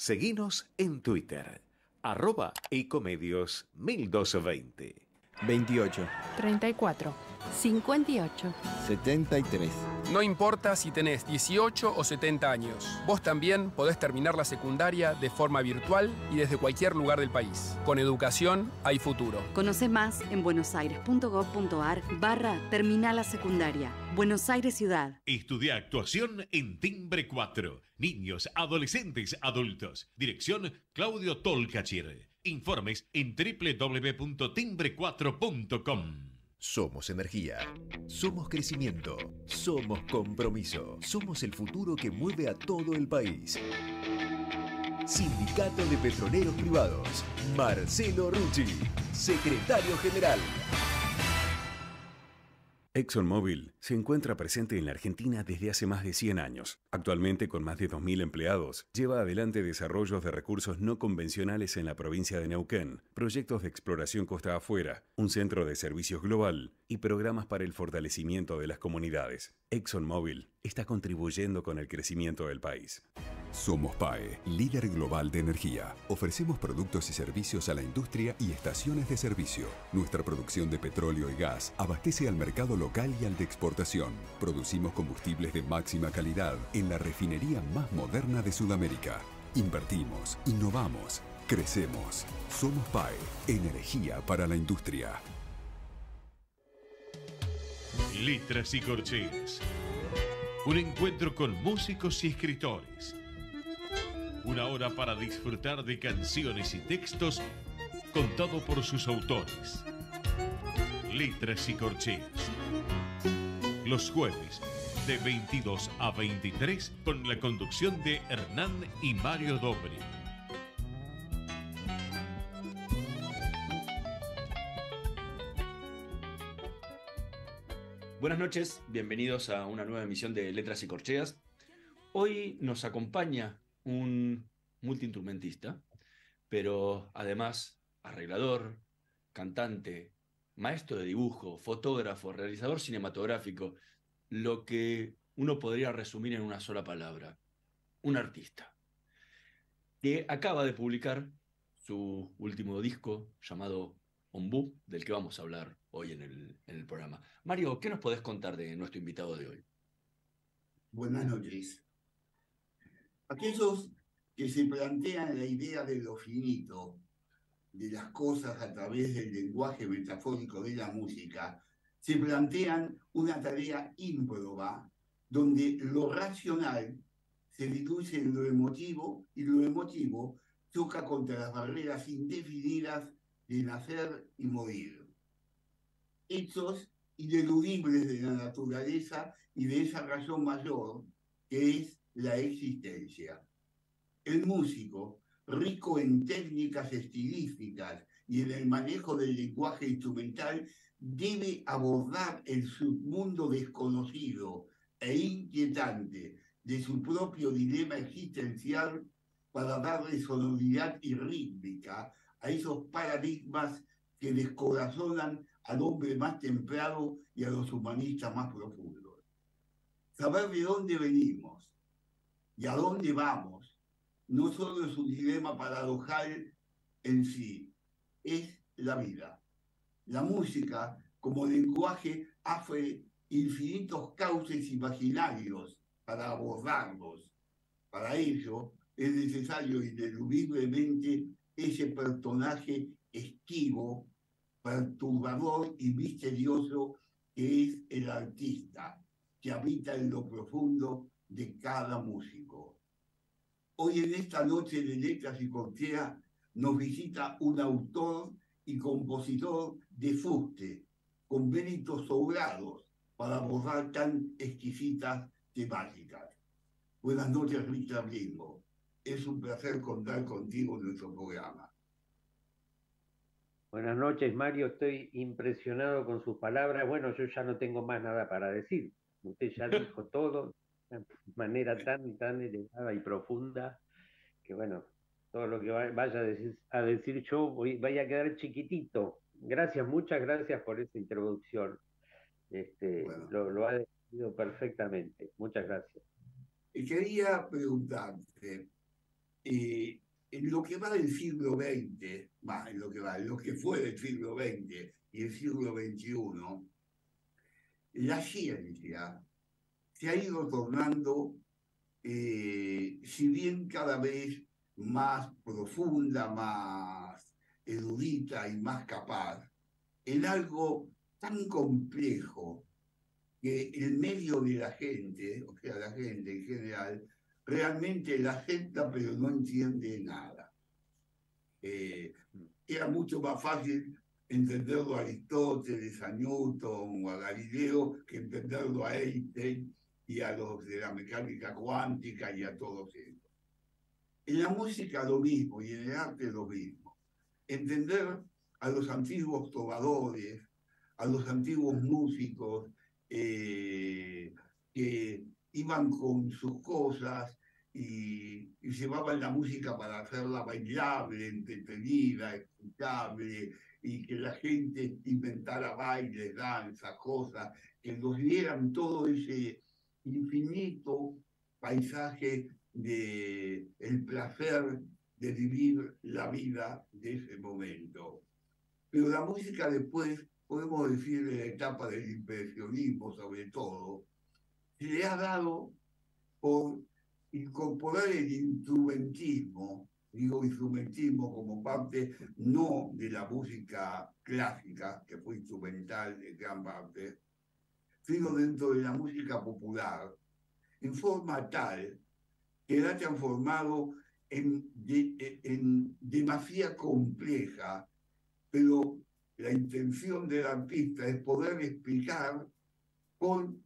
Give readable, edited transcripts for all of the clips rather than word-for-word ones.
Seguinos en Twitter, @ecomedios 1220. 28, 34, 58, 73. No importa si tenés 18 o 70 años, vos también podés terminar la secundaria de forma virtual y desde cualquier lugar del país. Con educación hay futuro. Conoce más en buenosaires.gov.ar/terminal la secundaria. Buenos Aires Ciudad. Estudia actuación en Timbre 4. Niños, adolescentes, adultos. Dirección Claudio Tolcachir. Informes en www.timbre4.com. Somos energía, somos crecimiento, somos compromiso, somos el futuro que mueve a todo el país. Sindicato de Petroleros Privados, Marcelo Rucci, secretario general. ExxonMobil se encuentra presente en la Argentina desde hace más de 100 años. Actualmente, con más de 2.000 empleados, lleva adelante desarrollos de recursos no convencionales en la provincia de Neuquén, proyectos de exploración costa afuera, un centro de servicios global y programas para el fortalecimiento de las comunidades. ExxonMobil está contribuyendo con el crecimiento del país. Somos PAE, líder global de energía. Ofrecemos productos y servicios a la industria y estaciones de servicio. Nuestra producción de petróleo y gas abastece al mercado local y al de exportación. Producimos combustibles de máxima calidad en la refinería más moderna de Sudamérica. Invertimos, innovamos, crecemos. Somos PAE, energía para la industria. Letras y corcheas. Un encuentro con músicos y escritores. Una hora para disfrutar de canciones y textos contado por sus autores. Letras y corcheas. Los jueves de 22 a 23 con la conducción de Hernán y Mario Dobri. Buenas noches, bienvenidos a una nueva emisión de Letras y Corcheas. Hoy nos acompaña un multiinstrumentista, pero además arreglador, cantante, maestro de dibujo, fotógrafo, realizador cinematográfico, lo que uno podría resumir en una sola palabra: un artista, que acaba de publicar su último disco llamado Ombú, del que vamos a hablar hoy en el programa. Mario, ¿qué nos podés contar de nuestro invitado de hoy? Buenas noches. Aquellos que se plantean la idea de lo finito, de las cosas a través del lenguaje metafórico de la música, se plantean una tarea ímproba donde lo racional se diluye en lo emotivo y lo emotivo choca contra las barreras indefinidas de nacer y morir. Hechos ineludibles de la naturaleza y de esa razón mayor que es la existencia. El músico, rico en técnicas estilísticas y en el manejo del lenguaje instrumental, debe abordar el submundo desconocido e inquietante de su propio dilema existencial para darle sonoridad y rítmica a esos paradigmas que descorazonan al hombre más templado y a los humanistas más profundos. Saber de dónde venimos y a dónde vamos no solo es un dilema paradojal en sí, es la vida. La música, como lenguaje, abre infinitos cauces imaginarios para abordarlos. Para ello, es necesario ineludiblemente ese personaje esquivo, perturbador y misterioso que es el artista, que habita en lo profundo de cada músico. Hoy en esta noche de Letras y Corcheas nos visita un autor y compositor de fuste, con méritos sobrados para abordar tan exquisitas temáticas. Buenas noches, Richard Blingo. Es un placer contar contigo en nuestro programa. Buenas noches, Mario. Estoy impresionado con sus palabras. Bueno, yo ya no tengo más nada para decir. Usted ya dijo todo de manera tan elevada y profunda que, bueno, todo lo que vaya a decir yo vaya a quedar chiquitito. Gracias, muchas gracias por esa introducción. Bueno. Lo ha definido perfectamente. Muchas gracias. Y quería preguntarte, en lo que va del siglo XX, en lo que fue del siglo XX y el siglo XXI, la ciencia se ha ido tornando, si bien cada vez más profunda, más erudita y más capaz, en algo tan complejo que el medio de la gente, o sea, la gente en general, realmente la acepta pero no entiende nada. Era mucho más fácil entenderlo a Aristóteles, a Newton o a Galileo que entenderlo a Einstein y a los de la mecánica cuántica y a todos ellos. En la música lo mismo y en el arte lo mismo. Entender a los antiguos trovadores, a los antiguos músicos que iban con sus cosas y llevaban la música para hacerla bailable, entretenida, escuchable, y que la gente inventara bailes, danzas, cosas, que nos dieran todo ese infinito paisaje de el placer de vivir la vida de ese momento. Pero la música después, podemos decir de la etapa del impresionismo sobre todo, se le ha dado por incorporar el instrumentismo, digo instrumentismo como parte no de la música clásica, que fue instrumental en gran parte, sino dentro de la música popular, en forma tal que la ha transformado en demasía compleja, pero la intención del artista es poder explicar con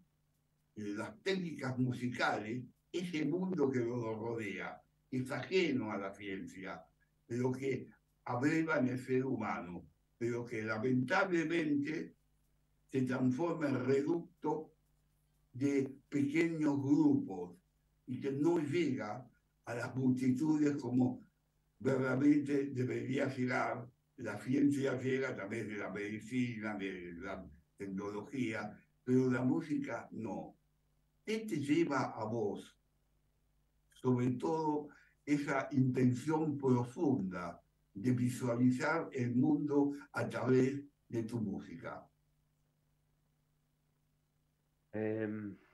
las técnicas musicales ese mundo que lo rodea, que es ajeno a la ciencia, pero que abreva en el ser humano, pero que lamentablemente se transforma en reducto de pequeños grupos y que no llega a las multitudes como verdaderamente debería llegar. La ciencia llega a través de la medicina, de la tecnología, pero la música no. ¿Qué te lleva a vos? Sobre todo esa intención profunda de visualizar el mundo a través de tu música.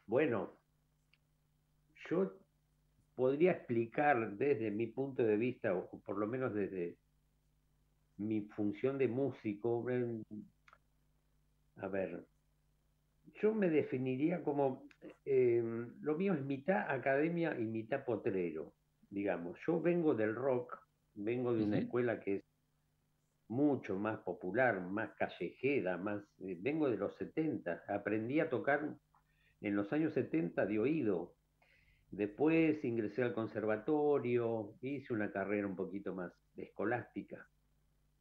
Bueno, yo podría explicar desde mi punto de vista, o por lo menos desde mi función de músico, a ver, yo me definiría como, lo mío es mitad academia y mitad potrero, digamos. Yo vengo del rock, vengo de una escuela que es mucho más popular, más callejera, vengo de los 70, aprendí a tocar en los años 70 de oído. Después ingresé al conservatorio, hice una carrera un poquito más escolástica,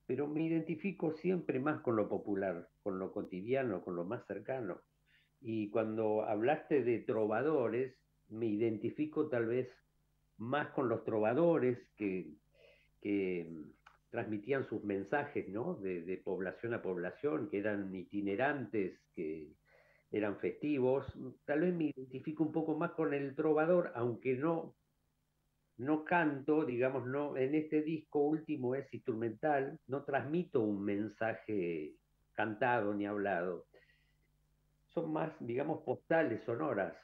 pero me identifico siempre más con lo popular, con lo cotidiano, con lo más cercano. Y cuando hablaste de trovadores, me identifico tal vez más con los trovadores que transmitían sus mensajes, ¿no? De población a población, que eran itinerantes, que eran festivos. Tal vez me identifico un poco más con el trovador, aunque no canto, digamos, no, en este disco último es instrumental, no transmito un mensaje cantado ni hablado. Son más, digamos, postales sonoras,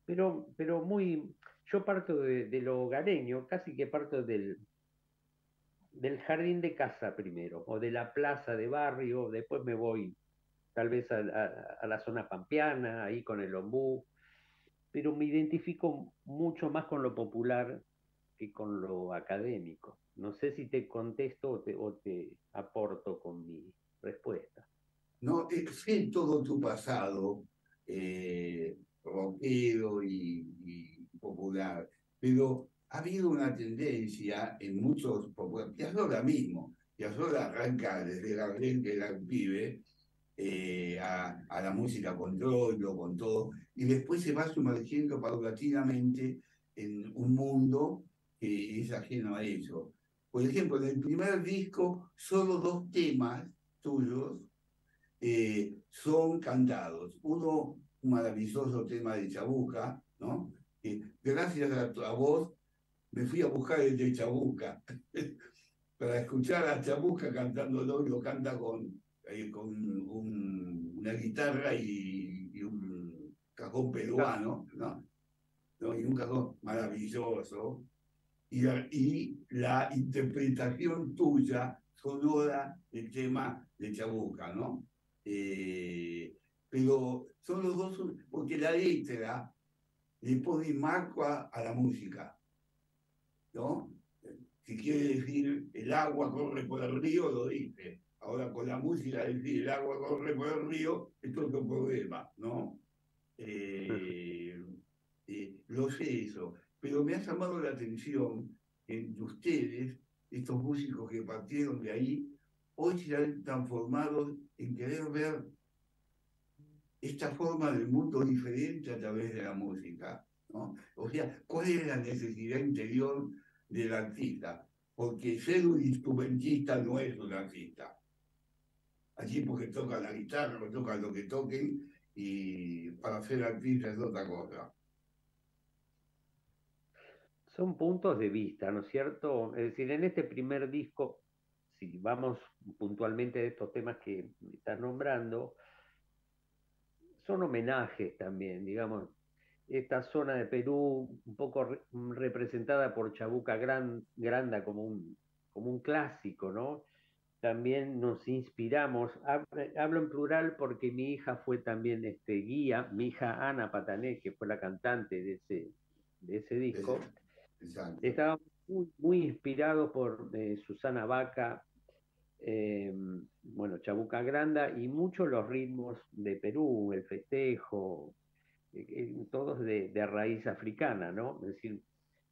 pero muy, yo parto de lo hogareño, casi que parto del jardín de casa primero, o de la plaza de barrio, después me voy tal vez a la zona pampeana, ahí con el ombú, pero me identifico mucho más con lo popular que con lo académico. No sé si te contesto o te aporto con mi respuesta. No, sé todo tu pasado, rockero y popular, pero ha habido una tendencia en muchos populares, Piazzolla mismo, Piazzolla arranca desde Gabriel, que era un pibe, a la música con Troilo, con todo, y después se va sumergiendo paulatinamente en un mundo que es ajeno a eso. Por ejemplo, en el primer disco, solo 2 temas tuyos son cantados. Uno, un maravilloso tema de Chabuca, ¿no? Gracias a vos me fui a buscar el de Chabuca para escuchar a Chabuca cantándolo, y lo canta con una guitarra y un cajón peruano, ¿no? Y un cajón maravilloso. Y la interpretación tuya sonora del tema de Chabuca, ¿no? Pero son los dos, porque la letra le pone marco a la música, ¿no? Si quiere decir el agua corre por el río, lo dice. Ahora con la música decir el agua corre por el río es otro problema, ¿no? Lo sé eso, pero me ha llamado la atención de ustedes, estos músicos que partieron de ahí, hoy se han transformado en querer ver esta forma del mundo diferente a través de la música, ¿no? O sea, ¿cuál es la necesidad interior del artista? Porque ser un instrumentista no es un artista. Allí porque tocan la guitarra, o tocan lo que toquen, y para ser artista es otra cosa. Son puntos de vista, ¿no es cierto? Es decir, en este primer disco, si vamos puntualmente a estos temas que me estás nombrando, son homenajes también, digamos. Esta zona de Perú, un poco representada por Chabuca Granda como un clásico, ¿no? También nos inspiramos, hablo en plural porque mi hija fue también guía, mi hija Ana Patané, que fue la cantante de ese disco. Exacto. Estábamos muy inspirados por Susana Baca, Chabuca Granda, y muchos los ritmos de Perú, el festejo, todos de raíz africana, ¿no? Es decir,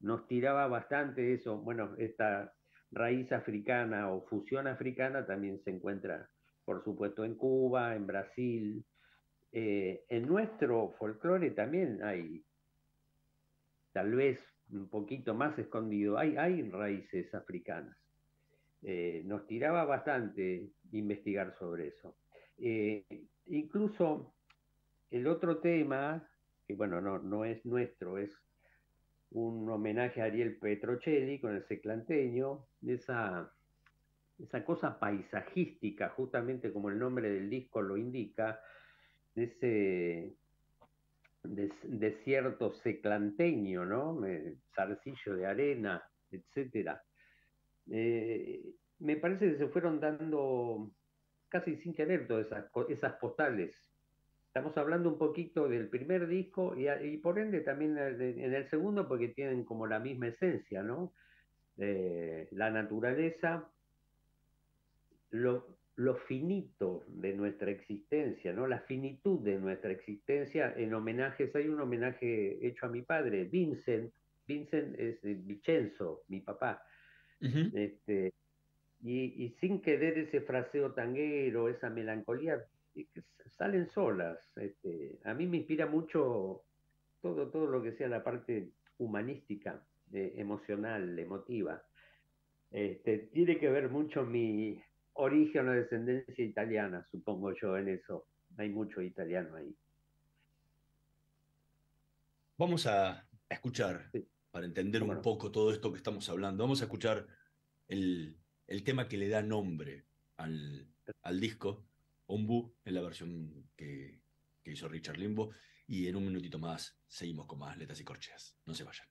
nos tiraba bastante eso. Bueno, esta raíz africana o fusión africana también se encuentra, por supuesto, en Cuba, en Brasil. En nuestro folclore también hay, tal vez un poquito más escondido, hay raíces africanas. Nos tiraba bastante investigar sobre eso. Incluso el otro tema, que bueno, no es nuestro, es un homenaje a Ariel Petrocelli con el Seclanteño, esa cosa paisajística, justamente como el nombre del disco lo indica, ese desierto seclanteño, ¿no? Zarcillo de arena, etcétera. Me parece que se fueron dando casi sin querer todas esas postales. Estamos hablando un poquito del primer disco y por ende también en el segundo, porque tienen como la misma esencia, ¿no? La naturaleza, lo finito de nuestra existencia, ¿no? La finitud de nuestra existencia en homenajes. Hay un homenaje hecho a mi padre, Vincent es Vicenzo, mi papá. Uh-huh. Y sin querer ese fraseo tanguero, esa melancolía, salen solas. A mí me inspira mucho todo lo que sea la parte humanística, emocional, emotiva. Tiene que ver mucho mi origen o descendencia italiana, supongo yo, en eso. Hay mucho italiano ahí. Vamos a escuchar, sí, para entender un poco todo esto que estamos hablando, vamos a escuchar el tema que le da nombre al disco, Ombu, en la versión que hizo Richard Limbo, y en un minutito más seguimos con más Letras y Corcheas. No se vayan.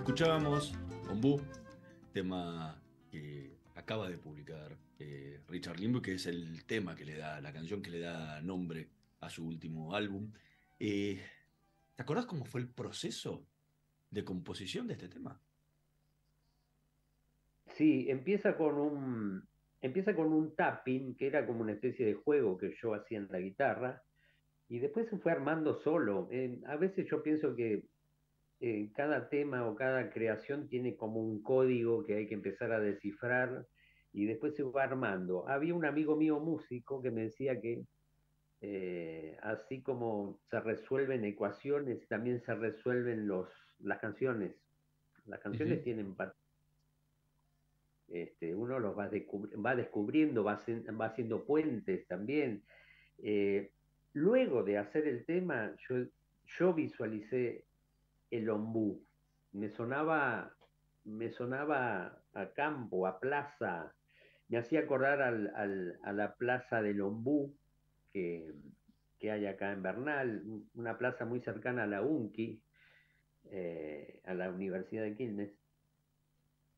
Escuchábamos Ombú, tema que acaba de publicar Richard Limbo, que es el tema que le da, la canción que le da nombre a su último álbum. ¿Te acordás cómo fue el proceso de composición de este tema? Sí, empieza con un tapping, que era como una especie de juego que yo hacía en la guitarra, y después se fue armando solo. A veces yo pienso que cada tema o cada creación tiene como un código que hay que empezar a descifrar y después se va armando. Había un amigo mío músico que me decía que así como se resuelven ecuaciones, también se resuelven las canciones. Las canciones tienen uno los va descubriendo, va haciendo puentes también. Luego de hacer el tema, yo visualicé el ombú. Me sonaba a campo, a plaza. Me hacía acordar a la plaza del ombú que hay acá en Bernal, una plaza muy cercana a la UNCI, a la Universidad de Quilmes.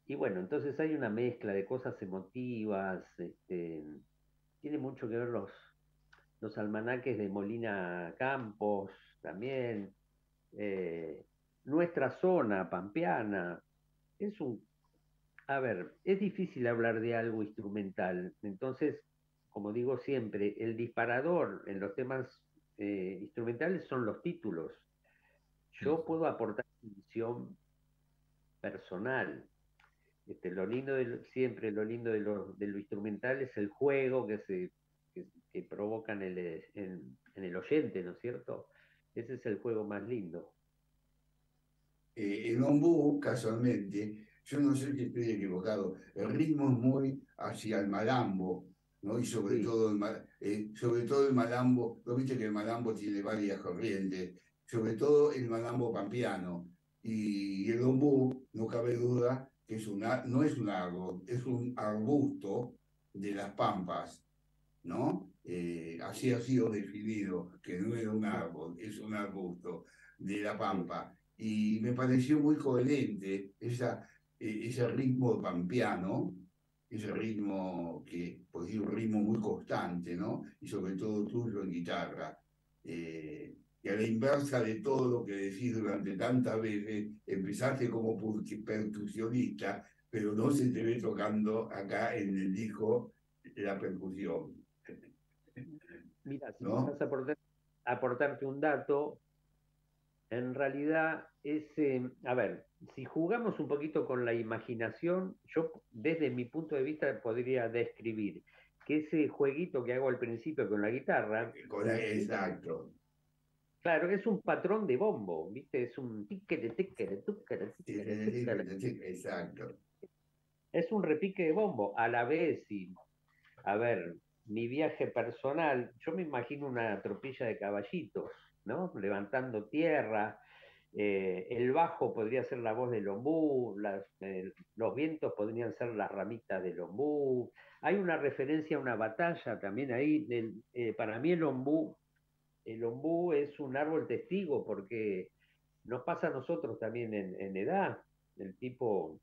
Y bueno, entonces hay una mezcla de cosas emotivas, tiene mucho que ver los almanaques de Molina Campos también, nuestra zona pampeana. A ver, es difícil hablar de algo instrumental, entonces, como digo siempre, el disparador en los temas instrumentales son los títulos. Yo puedo aportar visión personal. Lo lindo siempre lo lindo de lo instrumental es el juego que provocan en el oyente, ¿no es cierto? Ese es el juego más lindo. El ombú, casualmente, yo no sé si estoy equivocado, el ritmo es muy hacia el malambo, ¿no? Y sobre todo el malambo, lo viste que el malambo tiene varias corrientes, sobre todo el malambo pampeano. Y el ombú, no cabe duda, que no es un árbol, es un arbusto de las pampas, ¿no? Así ha sido definido, que no era un árbol, es un arbusto de la pampa. Y me pareció muy coherente ese ritmo pampeano, ese ritmo que, por decir, un ritmo muy constante, ¿no? Y sobre todo tuyo en guitarra. Y a la inversa de todo lo que decís durante tantas veces, empezaste como percusionista, pero no se te ve tocando acá en el disco la percusión. Mira, si ¿no? vas a aportarte un dato, en realidad a ver, si jugamos un poquito con la imaginación, yo desde mi punto de vista podría describir que ese jueguito que hago al principio con la guitarra, Exacto. Claro, es un patrón de bombo, ¿viste? Es un tiquere, tiquere, tuquere, Exacto. Es un repique de bombo. A la vez, a ver, mi viaje personal, yo me imagino una tropilla de caballitos, ¿no? Levantando tierra. El bajo podría ser la voz del ombú, los vientos podrían ser las ramitas del ombú. Hay una referencia a una batalla también ahí. Para mí el ombú es un árbol testigo porque nos pasa a nosotros también en edad. El tipo,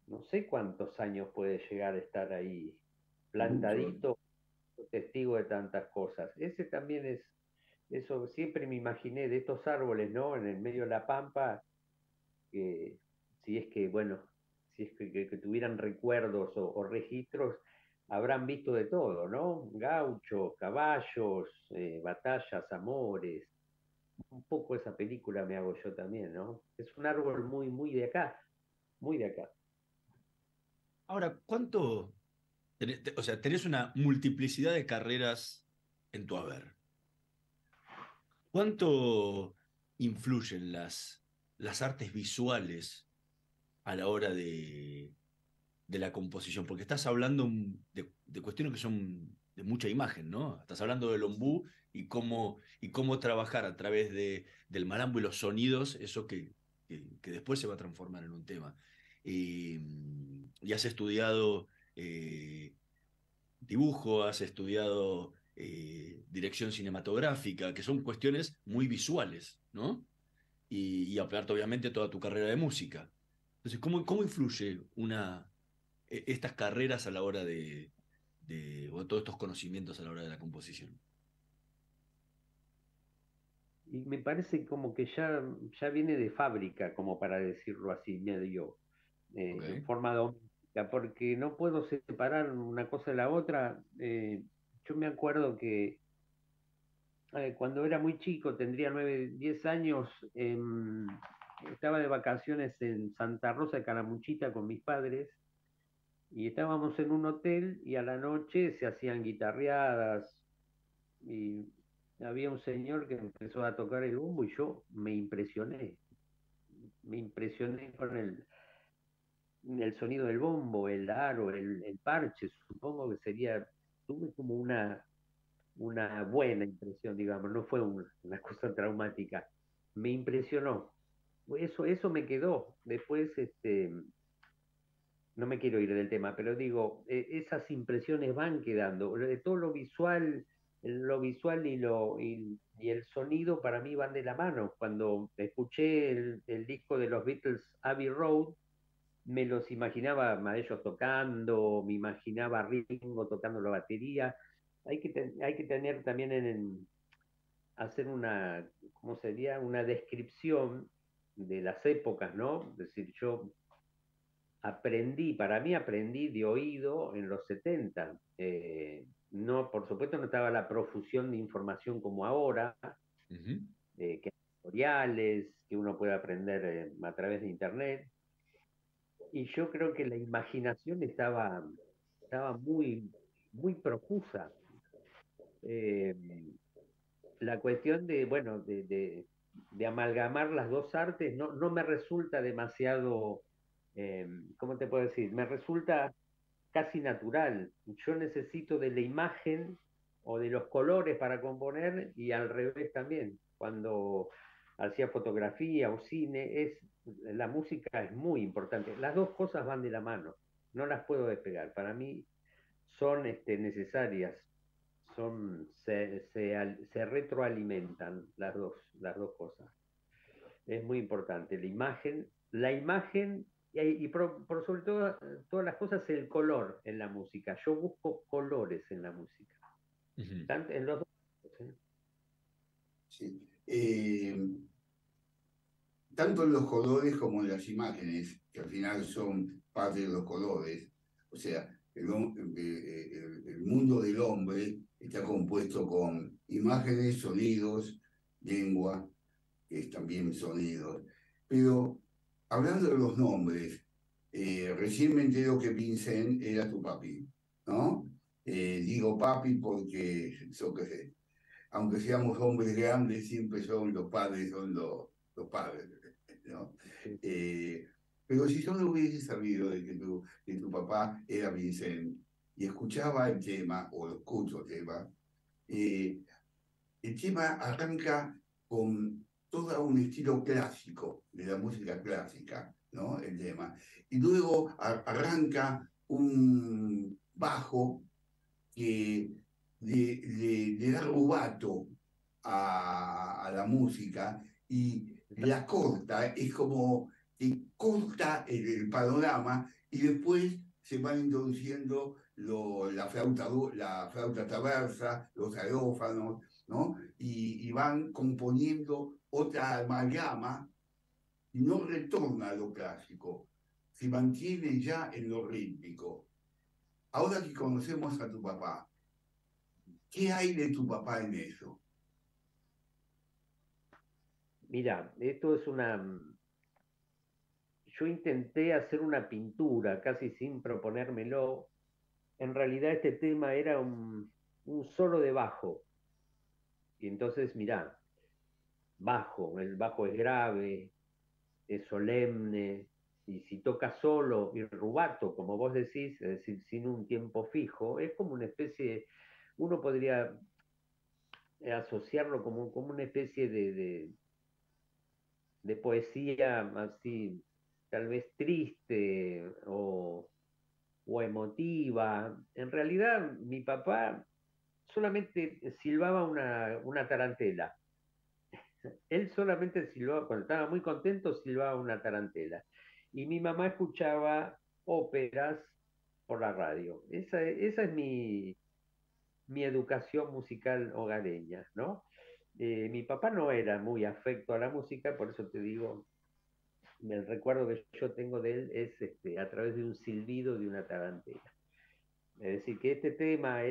no sé cuántos años puede llegar a estar ahí plantadito, testigo de tantas cosas. Ese también eso siempre me imaginé de estos árboles, ¿no? En el medio de la pampa, que si es que, bueno, si es que tuvieran recuerdos o registros, habrán visto de todo, ¿no? Gauchos, caballos, batallas, amores. Un poco esa película me hago yo también, ¿no? Es un árbol muy, muy de acá, muy de acá. Ahora, ¿cuánto? O sea, tenés una multiplicidad de carreras en tu haber. ¿Cuánto influyen las artes visuales a la hora de la composición? Porque estás hablando de cuestiones que son de mucha imagen, ¿no? Estás hablando del ombú y cómo trabajar a través del malambo y los sonidos, eso que después se va a transformar en un tema. Y has estudiado dibujo, has estudiado dirección cinematográfica, que son cuestiones muy visuales, ¿no? y aparte, obviamente, toda tu carrera de música. Entonces, ¿cómo influye estas carreras a la hora o todos estos conocimientos a la hora de la composición? Y me parece como que ya viene de fábrica, como para decirlo así, medio, en forma doméstica, porque no puedo separar una cosa de la otra. Yo me acuerdo que cuando era muy chico, tendría 9, 10 años, estaba de vacaciones en Santa Rosa de Calamuchita con mis padres y estábamos en un hotel y a la noche se hacían guitarreadas y había un señor que empezó a tocar el bombo y yo me impresioné con el sonido del bombo, el aro, el parche, supongo que tuve como una buena impresión, digamos, no fue una cosa traumática, me impresionó. Eso me quedó. Después, no me quiero ir del tema, pero digo, esas impresiones van quedando. De todo lo visual y el sonido para mí van de la mano. Cuando escuché el disco de los Beatles, Abbey Road, me los imaginaba a ellos tocando, me imaginaba a Ringo tocando la batería. Hay que tener también hacer ¿cómo sería? Una descripción de las épocas, ¿no? Es decir, yo aprendí de oído en los 70. No, por supuesto no estaba la profusión de información como ahora, que hay tutoriales, que uno puede aprender a través de internet. Y yo creo que la imaginación estaba muy, muy profusa. La cuestión de amalgamar las dos artes no me resulta demasiado, ¿cómo te puedo decir? Me resulta casi natural. Yo necesito de la imagen o de los colores para componer y al revés también. Cuando hacía fotografía o cine, la música es muy importante. Las dos cosas van de la mano, no las puedo despegar. Para mí son necesarias, se retroalimentan las dos cosas. Es muy importante. La imagen y por sobre todo, todas las cosas, el color en la música. Yo busco colores en la música. Tanto en los dos. Sí. Tanto en los colores como en las imágenes, que al final son parte de los colores. O sea, el mundo del hombre está compuesto con imágenes, sonidos, lengua, que es también sonidos. Pero hablando de los nombres, recién me entero que Vincent era tu papi, ¿no? Digo papi porque, aunque seamos hombres grandes, siempre son los padres, los padres, ¿no? Pero si yo no hubiese sabido de que tu papá era Vincent y escuchaba el tema, o escucho el tema arranca con todo un estilo clásico, de la música clásica, ¿no? El tema. Y luego arranca un bajo que le da rubato a la música y la corta, es como que corta el panorama y después se van introduciendo la flauta traversa, los aerófanos, ¿no? Y van componiendo otra amalgama y no retorna a lo clásico, se mantiene ya en lo rítmico. Ahora que conocemos a tu papá, ¿qué hay de tu papá en eso? Mira, esto es yo intenté hacer una pintura casi sin proponérmelo. En realidad este tema era un solo de bajo. Y entonces, mirá, el bajo es grave, es solemne, y si toca solo y rubato, como vos decís, es decir, sin un tiempo fijo, es como una especie, uno podría asociarlo como una especie de poesía así, tal vez triste o emotiva. En realidad, mi papá solamente silbaba una tarantela. Él solamente silbaba, cuando estaba muy contento, silbaba una tarantela. Y mi mamá escuchaba óperas por la radio. Esa es mi educación musical hogareña, ¿no? Mi papá no era muy afecto a la música, por eso te digo, el recuerdo que yo tengo de él es a través de un silbido de una tarantela. Es decir, que este tema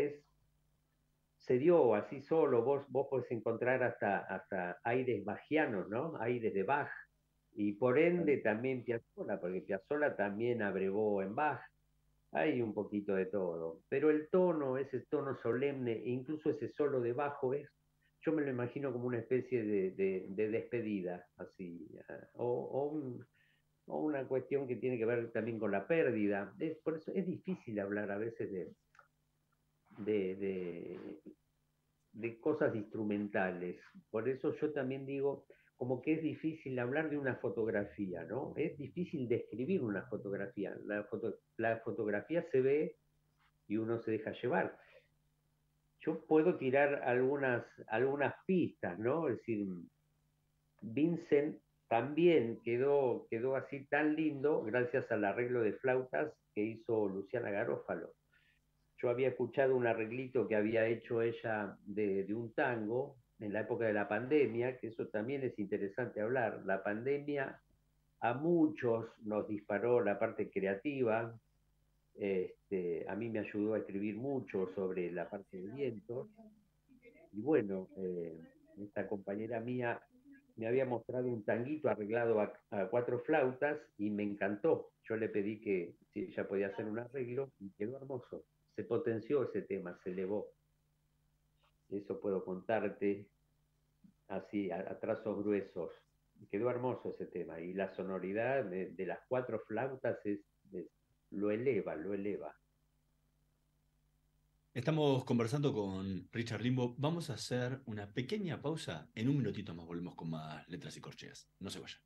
se dio así solo, vos podés encontrar hasta aires bajianos, ¿no? Aires de Bach, y por ende también Piazzolla, porque Piazzolla también abrevó en Bach. Hay un poquito de todo, pero el tono, ese tono solemne, e incluso ese solo de bajo, yo me lo imagino como una especie de despedida, así, o una cuestión que tiene que ver también con la pérdida. Por eso es difícil hablar a veces de cosas instrumentales. Por eso yo también digo, como que es difícil hablar de una fotografía, ¿no? Es difícil describir una fotografía. La fotografía se ve y uno se deja llevar. Yo puedo tirar algunas pistas, ¿no? Es decir, Vincent también quedó así tan lindo gracias al arreglo de flautas que hizo Luciana Garófalo. Yo había escuchado un arreglito que había hecho ella de un tango en la época de la pandemia, que eso también es interesante hablar. La pandemia a muchos nos disparó la parte creativa. A mí me ayudó a escribir mucho sobre la parte de vientos. Y bueno, esta compañera mía me había mostrado un tanguito arreglado a 4 flautas y me encantó. Yo le pedí que si ella podía hacer un arreglo y quedó hermoso. Se potenció ese tema, se elevó. Eso puedo contarte así, a trazos gruesos. Quedó hermoso ese tema. Y la sonoridad de las 4 flautas lo eleva, lo eleva. Estamos conversando con Richard Rimbo. Vamos a hacer una pequeña pausa. En un minutito más volvemos con más Letras y Corcheas. No se vayan.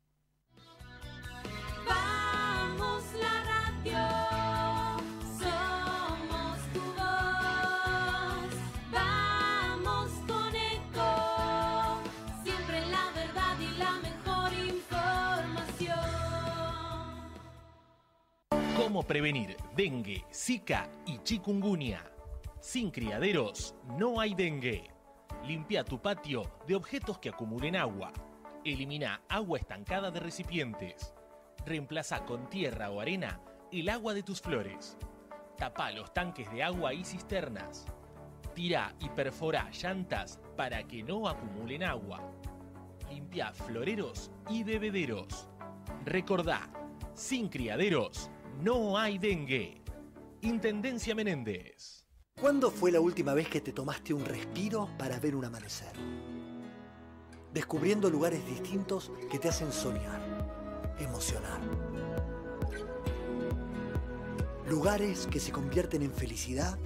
Vamos la radio. ¿Cómo prevenir dengue, zika y chikungunya? Sin criaderos no hay dengue. Limpia tu patio de objetos que acumulen agua. Elimina agua estancada de recipientes. Reemplaza con tierra o arena el agua de tus flores. Tapa los tanques de agua y cisternas. Tira y perfora llantas para que no acumulen agua. Limpia floreros y bebederos. Recordá, sin criaderos no hay dengue. Intendencia Menéndez. ¿Cuándo fue la última vez que te tomaste un respiro para ver un amanecer? Descubriendo lugares distintos que te hacen soñar, emocionar. Lugares que se convierten en felicidad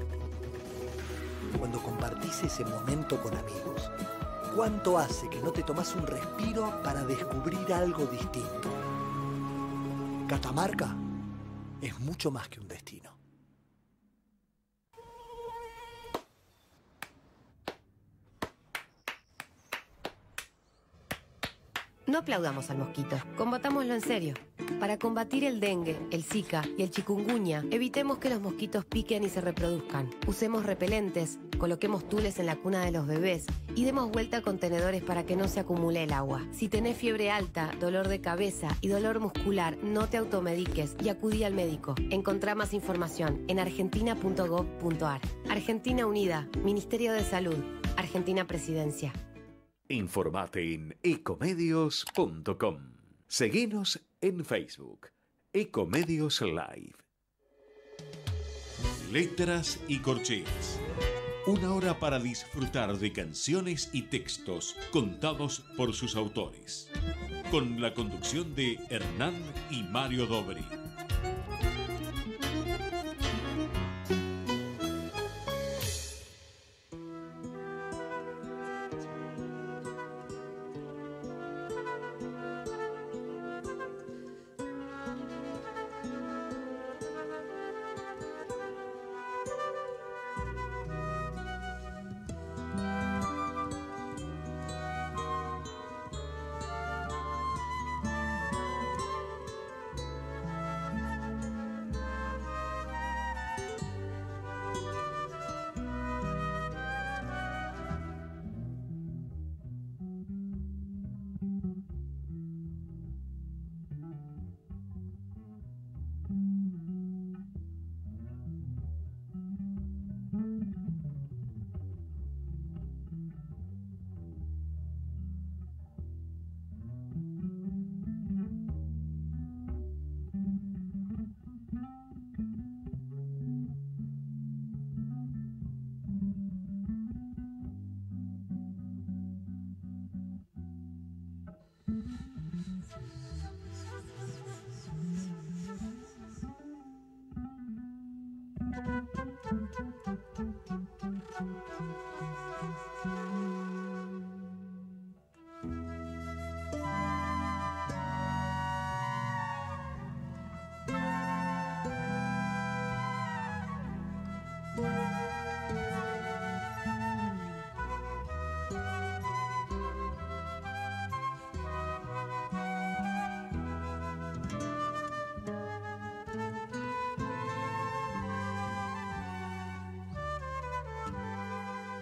cuando compartís ese momento con amigos. ¿Cuánto hace que no te tomás un respiro para descubrir algo distinto? Catamarca es mucho más que un destino. No aplaudamos al mosquito, combatámoslo en serio. Para combatir el dengue, el zika y el chikungunya, evitemos que los mosquitos piquen y se reproduzcan. Usemos repelentes, coloquemos tules en la cuna de los bebés y demos vuelta a contenedores para que no se acumule el agua. Si tenés fiebre alta, dolor de cabeza y dolor muscular, no te automediques y acudí al médico. Encontrá más información en argentina.gov.ar. Argentina Unida, Ministerio de Salud, Argentina Presidencia. Informate en ecomedios.com. Seguinos en Facebook. Ecomedios Live. Letras y Corcheas. Una hora para disfrutar de canciones y textos contados por sus autores. Con la conducción de Hernán y Mario Dobri.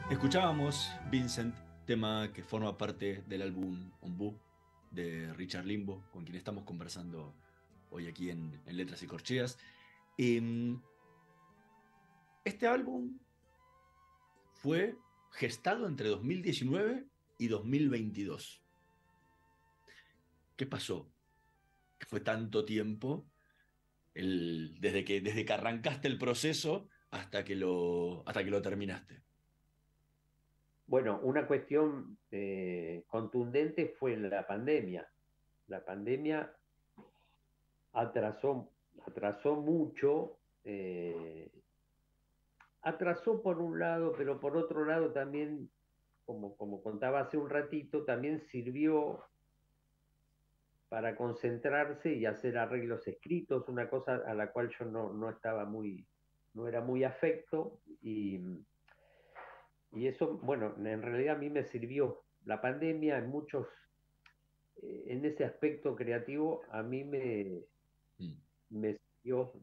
Escuchábamos Vincent, tema que forma parte del álbum Ombú de Richard Limbo, con quien estamos conversando hoy aquí en Letras y Corcheas. Este álbum fue gestado entre 2019 y 2022. ¿Qué pasó? ¿Qué fue tanto tiempo desde que arrancaste el proceso hasta que lo terminaste? Bueno, una cuestión contundente fue la pandemia. La pandemia atrasó mucho, atrasó por un lado, pero por otro lado también, como contaba hace un ratito, también sirvió para concentrarse y hacer arreglos escritos, una cosa a la cual yo no era muy afecto, y eso, bueno, en realidad a mí me sirvió. La pandemia en ese aspecto creativo, a mí me sirvió.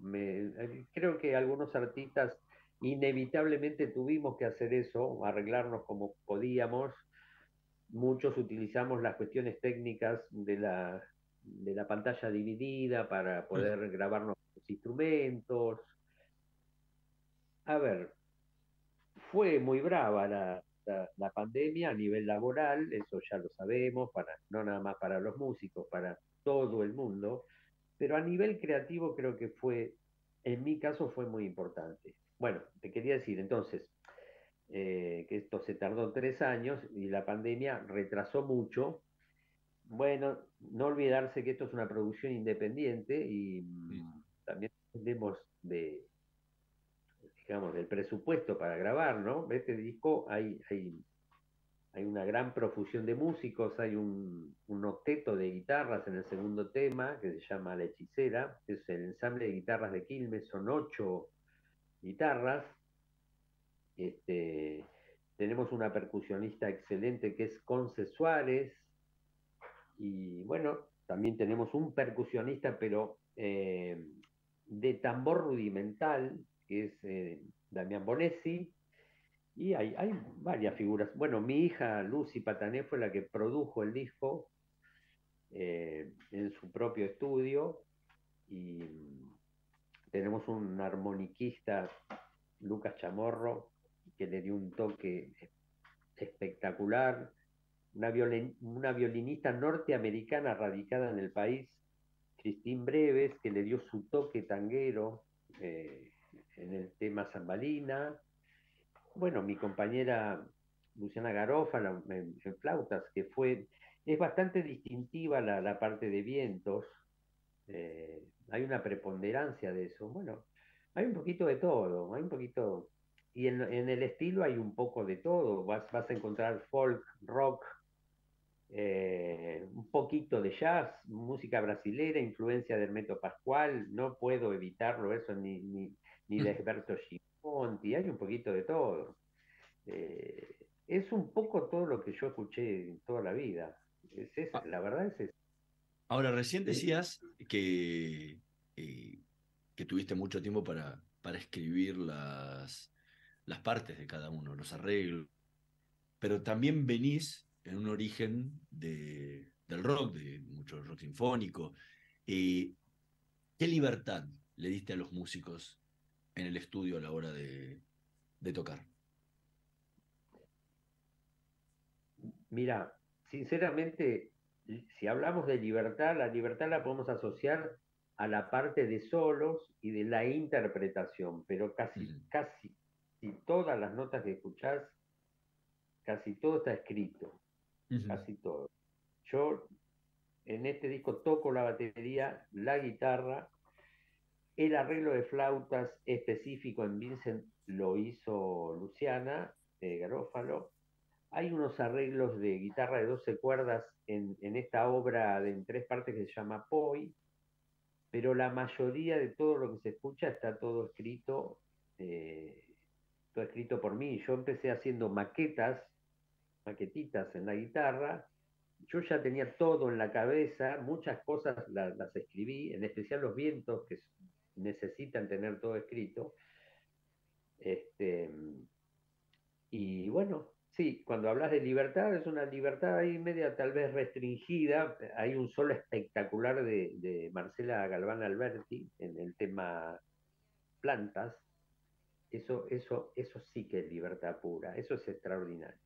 Creo que algunos artistas inevitablemente tuvimos que hacer eso, arreglarnos como podíamos. Muchos utilizamos las cuestiones técnicas de la pantalla dividida para poder grabarnos los instrumentos. A ver, fue muy brava la pandemia a nivel laboral, eso ya lo sabemos, no nada más para los músicos, para todo el mundo, pero a nivel creativo creo que en mi caso fue muy importante. Bueno, te quería decir entonces que esto se tardó 3 años y la pandemia retrasó mucho. Bueno, no olvidarse que esto es una producción independiente y también dependemos digamos, del presupuesto para grabar, ¿no? Este disco hay una gran profusión de músicos, hay un octeto de guitarras en el segundo tema, que se llama La Hechicera, es el ensamble de guitarras de Quilmes, son 8 guitarras. Tenemos una percusionista excelente que es Conce Suárez, y bueno, también tenemos un percusionista, pero de tambor rudimental, que es Damián Bonesi, y hay varias figuras. Bueno, mi hija Lucy Patané fue la que produjo el disco en su propio estudio, y tenemos un armoniquista, Lucas Chamorro, que le dio un toque espectacular, una violinista norteamericana radicada en el país, Christine Breves, que le dio su toque tanguero en el tema Zambalina. Bueno, mi compañera Luciana Garófalo en flautas, es bastante distintiva la parte de vientos, hay una preponderancia de eso. Bueno, hay un poquito de todo, hay un poquito, y en el estilo hay un poco de todo, vas a encontrar folk, rock, un poquito de jazz, música brasilera, influencia de Hermeto Pascual, no puedo evitarlo eso, ni de Alberto Gismonti, hay un poquito de todo. Es un poco todo lo que yo escuché toda la vida. La verdad es eso. Ahora, recién decías que tuviste mucho tiempo para escribir las partes de cada uno, los arreglos, pero también venís en un origen del rock, de mucho rock sinfónico. ¿Qué libertad le diste a los músicos en el estudio a la hora de tocar? Mira, sinceramente, si hablamos de libertad, la libertad la podemos asociar a la parte de solos y de la interpretación, pero casi todas las notas que escuchás, casi todo está escrito, casi todo. Yo en este disco toco la batería, la guitarra, el arreglo de flautas específico en Vincent lo hizo Luciana Garófalo. Hay unos arreglos de guitarra de 12 cuerdas en esta obra en 3 partes que se llama Poi, pero la mayoría de todo lo que se escucha está todo escrito por mí. Yo empecé haciendo maquetas maquetitas en la guitarra. Yo ya tenía todo en la cabeza, muchas cosas las escribí, en especial los vientos, que necesitan tener todo escrito. Y bueno, sí, cuando hablas de libertad, es una libertad ahí media tal vez restringida. Hay un solo espectacular de Marcela Galván Alberti en el tema plantas. Eso sí que es libertad pura, eso es extraordinario.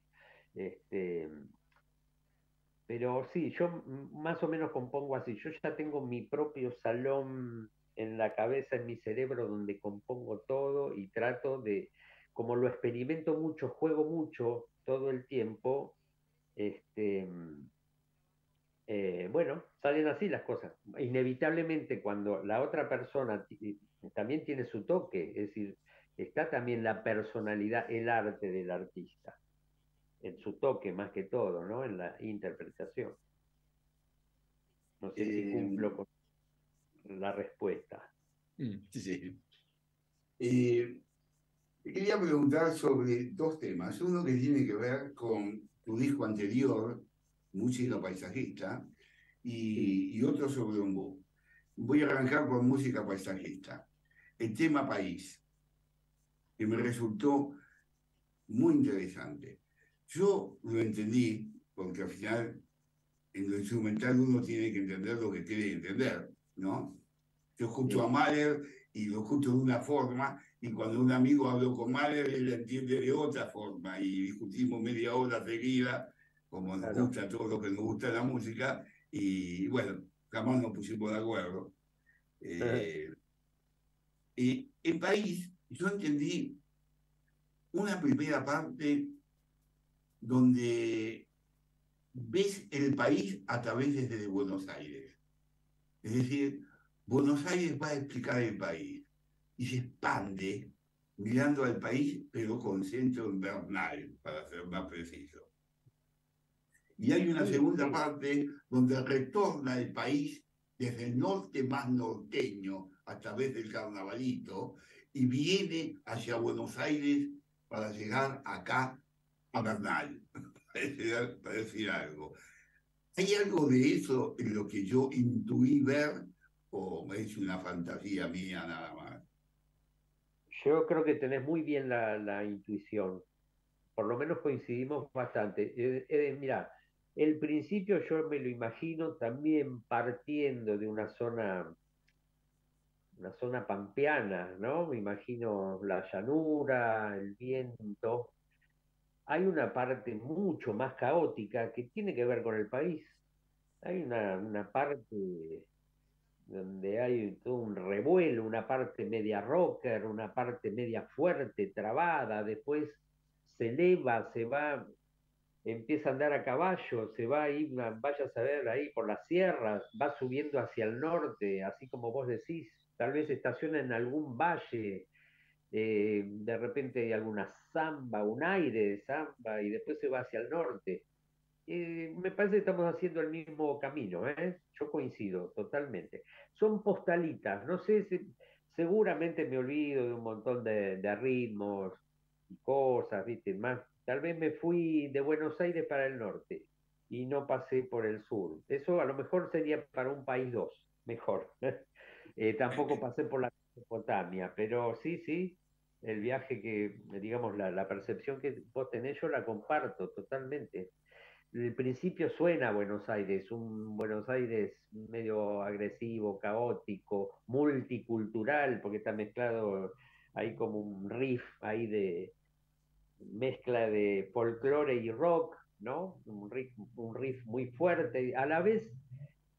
Pero sí, yo más o menos compongo así. Yo ya tengo mi propio salón en la cabeza, en mi cerebro, donde compongo todo y trato de, como lo experimento mucho, juego mucho todo el tiempo, bueno, salen así las cosas. Inevitablemente cuando la otra persona también tiene su toque, es decir, está también la personalidad, el arte del artista en su toque más que todo, ¿no? En la interpretación. No sé si cumplo con la respuesta. Sí. Te quería preguntar sobre dos temas. Uno que tiene que ver con tu disco anterior, Música Paisajista, y otro sobre ombú. Voy a arrancar con Música Paisajista. El tema país, que me resultó muy interesante. Yo lo entendí, porque al final en lo instrumental uno tiene que entender lo que quiere entender, ¿no? Yo escucho a Mahler y lo escucho de una forma, y cuando un amigo habló con Mahler, él la entiende de otra forma, y discutimos media hora seguida, como nos gusta a todos los que nos gusta la música, y bueno, jamás nos pusimos de acuerdo. Y en país, yo entendí una primera parte donde ves el país a través de Buenos Aires. Es decir, Buenos Aires va a explicar el país y se expande mirando al país, pero con centro en Bernal, para ser más preciso. Y hay una segunda parte donde retorna el país desde el norte más norteño a través del Carnavalito y viene hacia Buenos Aires para llegar acá a Bernal, para decir algo. ¿Hay algo de eso en lo que yo intuí ver o es una fantasía mía nada más? Yo creo que tenés muy bien la intuición. Por lo menos coincidimos bastante. Mira, el principio yo me lo imagino también partiendo de una zona pampeana, ¿no? Me imagino la llanura, el viento. Hay una parte mucho más caótica que tiene que ver con el país. Hay una parte donde hay todo un revuelo, una parte media rocker, una parte media fuerte, trabada, después se eleva, se va, empieza a andar a caballo, se va ahí, vaya a saber, ahí por las sierras, va subiendo hacia el norte, así como vos decís, tal vez estaciona en algún valle, de repente hay alguna samba, un aire de samba, y después se va hacia el norte. Me parece que estamos haciendo el mismo camino, ¿eh? Yo coincido totalmente. Son postalitas, no sé, seguramente me olvido de un montón de ritmos y cosas, ¿viste? Más, tal vez me fui de Buenos Aires para el norte y no pasé por el sur. Eso a lo mejor sería para un país 2 mejor. Tampoco pasé por la Mesopotamia, pero sí, sí, el viaje que, digamos, la percepción que vos tenés, yo la comparto totalmente. El principio suena a Buenos Aires, un Buenos Aires medio agresivo, caótico, multicultural, porque está mezclado, hay como un riff ahí de mezcla de folclore y rock, ¿no? Un riff muy fuerte. A la vez,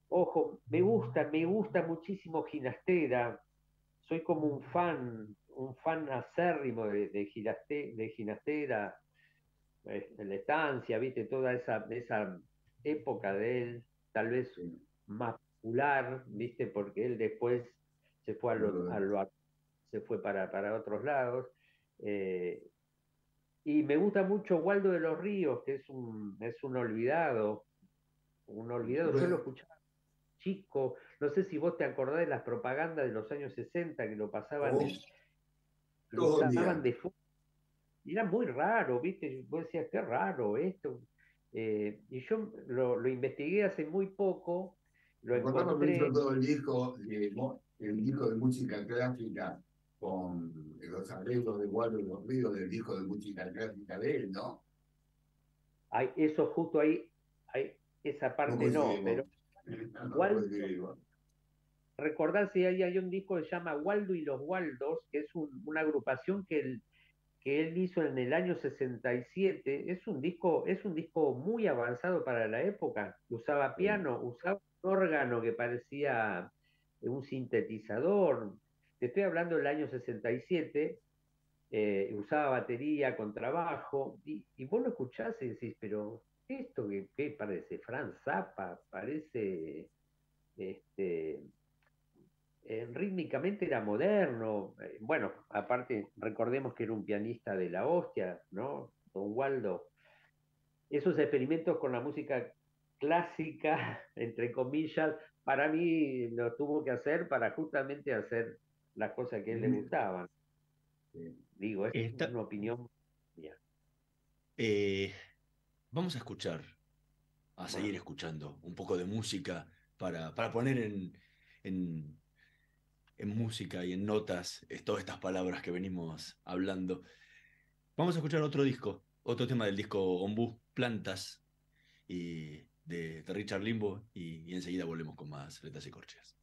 ojo, me gusta muchísimo Ginastera. Soy como un fan acérrimo de Ginastera, la estancia, viste, toda esa época de él, tal vez más popular, viste, porque él después se fue se fue para otros lados. Y me gusta mucho Waldo de los Ríos, que es un olvidado, yo lo escuchaba chico, no sé si vos te acordás de las propagandas de los años 60 que lo pasaban, Todo el día. de fondo. era muy raro, ¿viste? Vos decías, qué raro esto. Y yo lo investigué hace muy poco, lo Recordamos que hizo encontré. todo el disco de música clásica con los arreglos de Waldo y los Ríos del disco de música clásica de él, ¿no? Hay, eso justo ahí, esa parte no, pero Waldo, recordar si hay un disco que se llama Waldo y los Waldos, que es una agrupación que él hizo en el año 67. Es un disco muy avanzado para la época. Usaba piano, usaba un órgano que parecía un sintetizador. Te estoy hablando del año 67. Usaba batería, contrabajo, y vos lo escuchás y decís, pero esto que parece Franz Zappa, parece este, rítmicamente era moderno. Bueno, aparte, recordemos que era un pianista de la hostia, ¿no? Don Waldo. Esos experimentos con la música clásica, entre comillas, para mí lo tuvo que hacer para justamente hacer las cosas que a él le gustaban. Digo, es una opinión mía. Vamos a escuchar, a seguir escuchando un poco de música para poner en música y en notas todas estas palabras que venimos hablando. Vamos a escuchar otro disco, otro tema del disco Ombú, Plantas, de Richard Limbo, y enseguida volvemos con más Letras y Corcheas.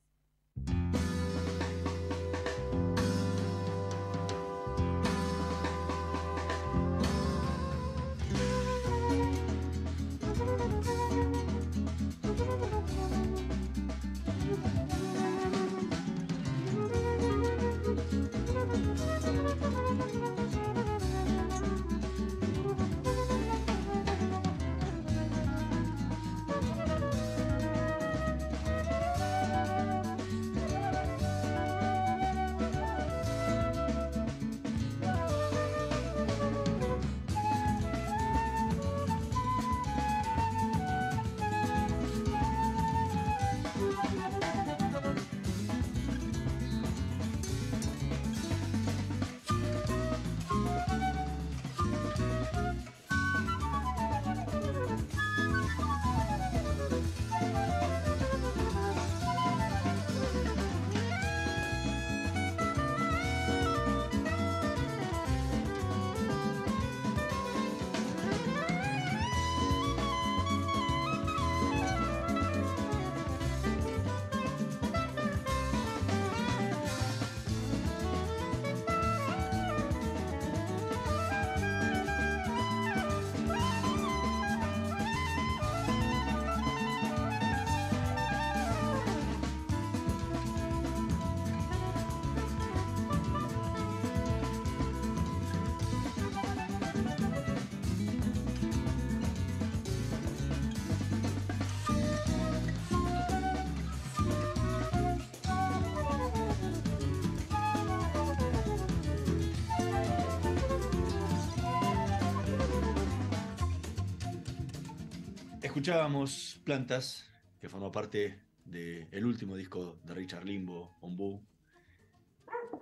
Escuchábamos Plantas, que formó parte del último disco de Richard Limbo, Ombú.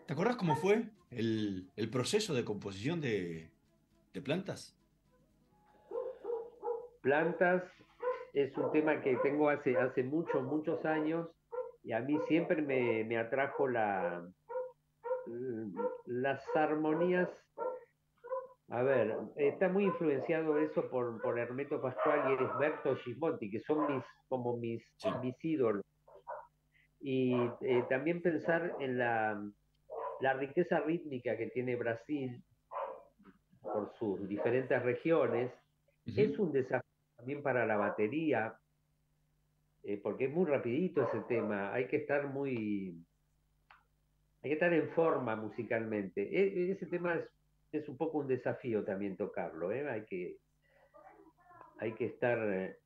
¿Te acordás cómo fue el proceso de composición de Plantas? Plantas es un tema que tengo hace muchos años, y a mí siempre me atrajo las armonías. A ver, está muy influenciado eso por Hermeto Pascual y Erisberto Gismonti, que son mis ídolos. Y también pensar en la riqueza rítmica que tiene Brasil por sus diferentes regiones. Es un desafío también para la batería, porque es muy rapidito ese tema. Hay que estar en forma musicalmente. Ese tema es un poco un desafío también tocarlo, ¿eh? Hay que estar,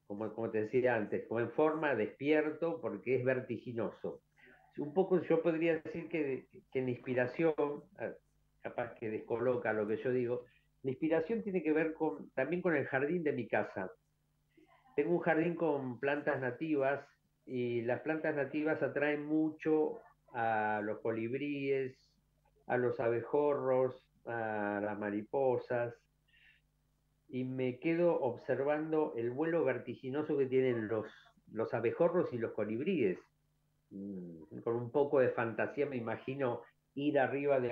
como te decía antes, como en forma, despierto, porque es vertiginoso. Un poco yo podría decir que la inspiración, capaz que descoloca lo que yo digo, la inspiración tiene que ver también con el jardín de mi casa. Tengo un jardín con plantas nativas, y las plantas nativas atraen mucho a los colibríes, a los abejorros, a las mariposas, y me quedo observando el vuelo vertiginoso que tienen los abejorros y los colibríes. Con un poco de fantasía me imagino ir arriba de